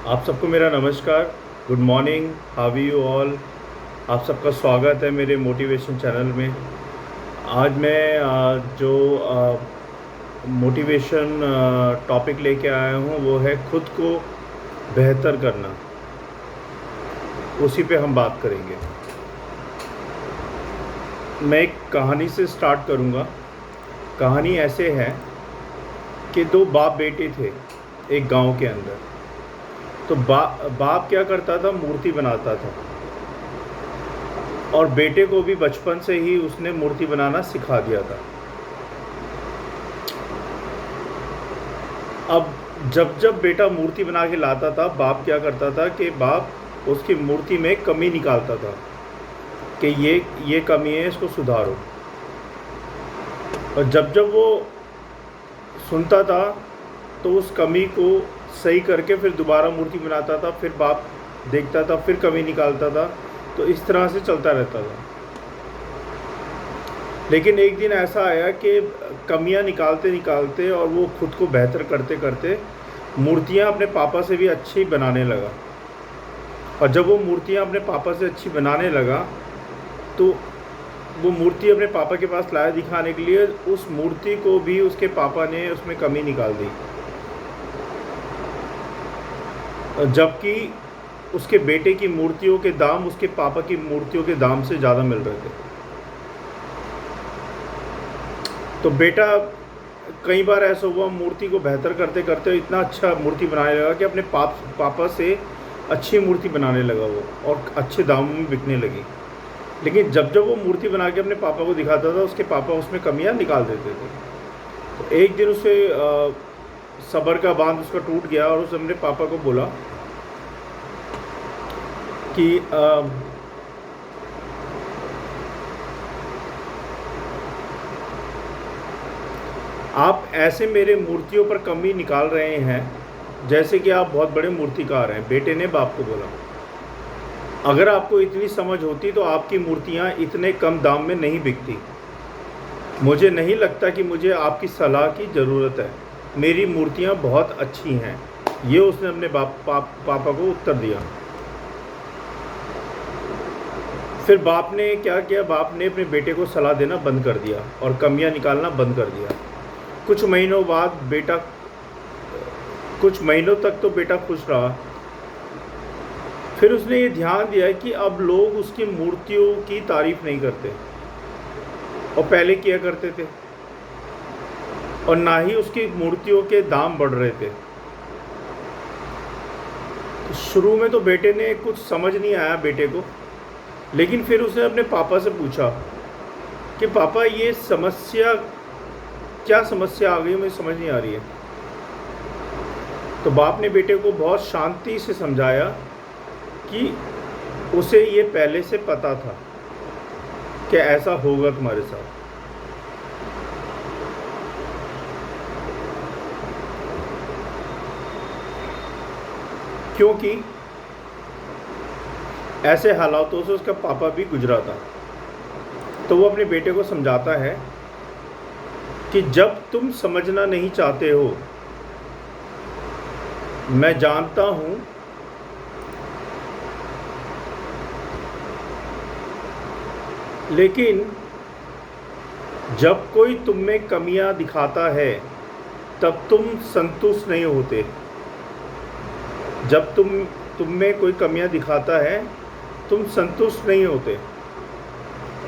आप सबको मेरा नमस्कार। Good morning, how you all. आप सबका स्वागत है मेरे मोटिवेशन चैनल में। आज मैं जो मोटिवेशन टॉपिक लेके आया हूँ वो है खुद को बेहतर करना। उसी पे हम बात करेंगे। मैं एक कहानी से स्टार्ट करूँगा। कहानी ऐसे है कि दो बाप बेटे थे एक गांव के अंदर। तो बाप क्या करता था, मूर्ति बनाता था और बेटे को भी बचपन से ही उसने मूर्ति बनाना सिखा दिया था। अब जब जब बेटा मूर्ति बना के लाता था, बाप क्या करता था कि बाप उसकी मूर्ति में कमी निकालता था कि ये कमी है, इसको सुधारो। और जब जब वो सुनता था तो उस कमी को सही करके फिर दोबारा मूर्ति बनाता था। फिर बाप देखता था, फिर कमी निकालता था। तो इस तरह से चलता रहता था। लेकिन एक दिन ऐसा आया कि कमियां निकालते निकालते और वो खुद को बेहतर करते करते मूर्तियां अपने पापा से भी अच्छी बनाने लगा। और जब वो मूर्तियां अपने पापा से अच्छी बनाने लगा तो वो मूर्ति अपने पापा के पास लाया दिखाने के लिए। उस मूर्ति को भी उसके पापा ने उसमें कमी निकाल दी, जबकि उसके बेटे की मूर्तियों के दाम उसके पापा की मूर्तियों के दाम से ज़्यादा मिल रहे थे। तो बेटा कई बार ऐसा हुआ, मूर्ति को बेहतर करते करते इतना अच्छा मूर्ति बनाने लगा कि अपने पापा से अच्छी मूर्ति बनाने लगा वो, और अच्छे दामों में बिकने लगी। लेकिन जब जब वो मूर्ति बना के अपने पापा को दिखाता था, उसके पापा उसमें कमियां निकाल देते थे। तो एक दिन उसे सब्र का बांध उसका टूट गया और उसने अपने पापा को बोला कि आप ऐसे मेरे मूर्तियों पर कमी निकाल रहे हैं जैसे कि आप बहुत बड़े मूर्तिकार हैं। बेटे ने बाप को बोला, अगर आपको इतनी समझ होती तो आपकी मूर्तियां इतने कम दाम में नहीं बिकती। मुझे नहीं लगता कि मुझे आपकी सलाह की ज़रूरत है। मेरी मूर्तियां बहुत अच्छी हैं। ये उसने अपने पापा को उत्तर दिया। फिर बाप ने क्या किया, बाप ने अपने बेटे को सलाह देना बंद कर दिया और कमियां निकालना बंद कर दिया। कुछ महीनों बाद कुछ महीनों तक तो बेटा खुश रहा। फिर उसने ये ध्यान दिया कि अब लोग उसकी मूर्तियों की तारीफ नहीं करते और पहले किया करते थे, और ना ही उसकी मूर्तियों के दाम बढ़ रहे थे। तो शुरू में तो बेटे ने कुछ समझ नहीं आया बेटे को, लेकिन फिर उसने अपने पापा से पूछा कि पापा ये क्या समस्या आ गई, मुझे समझ नहीं आ रही है। तो बाप ने बेटे को बहुत शांति से समझाया कि उसे ये पहले से पता था कि ऐसा होगा तुम्हारे साथ। क्योंकि ऐसे हालातों से उसका पापा भी गुजरा था। तो वो अपने बेटे को समझाता है कि जब तुम समझना नहीं चाहते हो, मैं जानता हूं, लेकिन जब कोई तुम में कमियां दिखाता है तब तुम संतुष्ट नहीं होते। जब तुम में कोई कमियां दिखाता है तुम संतुष्ट नहीं होते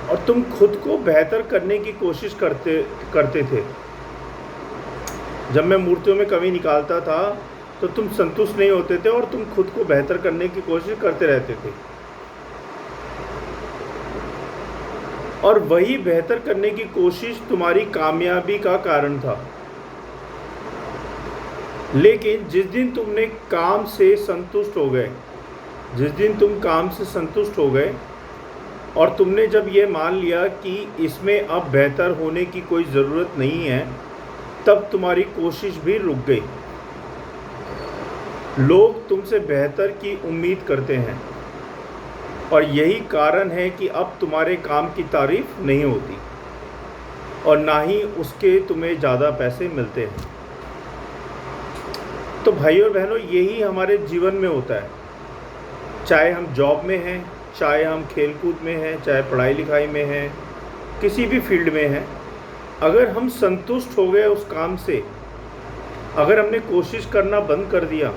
और तुम खुद को बेहतर करने की कोशिश करते थे। जब मैं मूर्तियों में कमी निकालता था तो तुम संतुष्ट नहीं होते थे और तुम खुद को बेहतर करने की कोशिश करते रहते थे, और वही बेहतर करने की कोशिश तुम्हारी कामयाबी का कारण था। लेकिन जिस दिन तुम काम से संतुष्ट हो गए और तुमने जब ये मान लिया कि इसमें अब बेहतर होने की कोई ज़रूरत नहीं है, तब तुम्हारी कोशिश भी रुक गई। लोग तुमसे बेहतर की उम्मीद करते हैं और यही कारण है कि अब तुम्हारे काम की तारीफ नहीं होती और ना ही उसके तुम्हें ज़्यादा पैसे मिलते हैं। तो भाई और बहनों, यही हमारे जीवन में होता है, चाहे हम जॉब में हैं, चाहे हम खेलकूद में हैं, चाहे पढ़ाई लिखाई में हैं, किसी भी फील्ड में हैं। अगर हम संतुष्ट हो गए उस काम से, अगर हमने कोशिश करना बंद कर दिया,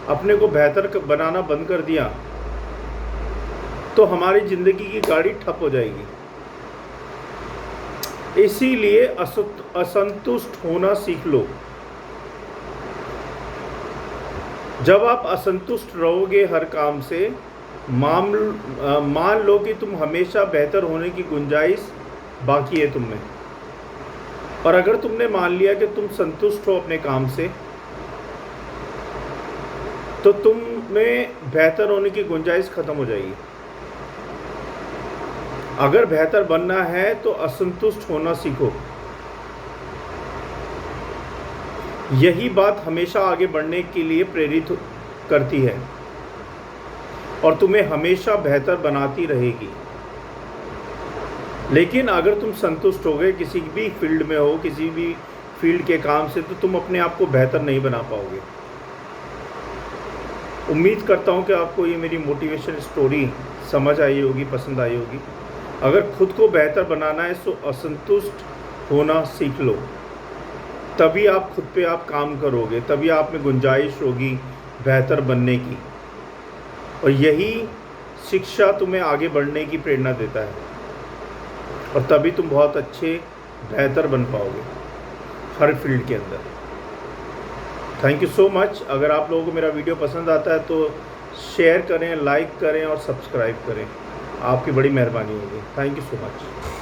अपने को बेहतर बनाना बंद कर दिया, तो हमारी ज़िंदगी की गाड़ी ठप हो जाएगी। इसीलिए असंतुष्ट होना सीख लो। जब आप असंतुष्ट रहोगे हर काम से, मान लो कि तुम हमेशा बेहतर होने की गुंजाइश बाकी है तुम में। और अगर तुमने मान लिया कि तुम संतुष्ट हो अपने काम से, तो तुम में बेहतर होने की गुंजाइश खत्म हो जाएगी। अगर बेहतर बनना है तो असंतुष्ट होना सीखो। यही बात हमेशा आगे बढ़ने के लिए प्रेरित करती है और तुम्हें हमेशा बेहतर बनाती रहेगी। लेकिन अगर तुम संतुष्ट हो गए किसी भी फील्ड में हो, किसी भी फील्ड के काम से, तो तुम अपने आप को बेहतर नहीं बना पाओगे। उम्मीद करता हूँ कि आपको ये मेरी मोटिवेशन स्टोरी समझ आई होगी, पसंद आई होगी। अगर खुद को बेहतर बनाना है तो असंतुष्ट होना सीख लो, तभी आप खुद पे आप काम करोगे, तभी आप में गुंजाइश होगी बेहतर बनने की। और यही शिक्षा तुम्हें आगे बढ़ने की प्रेरणा देता है, और तभी तुम बहुत अच्छे बेहतर बन पाओगे हर फील्ड के अंदर। Thank you so much. अगर आप लोगों को मेरा वीडियो पसंद आता है तो शेयर करें, लाइक करें और सब्सक्राइब करें। आपकी बड़ी मेहरबानी होगी। Thank you so much.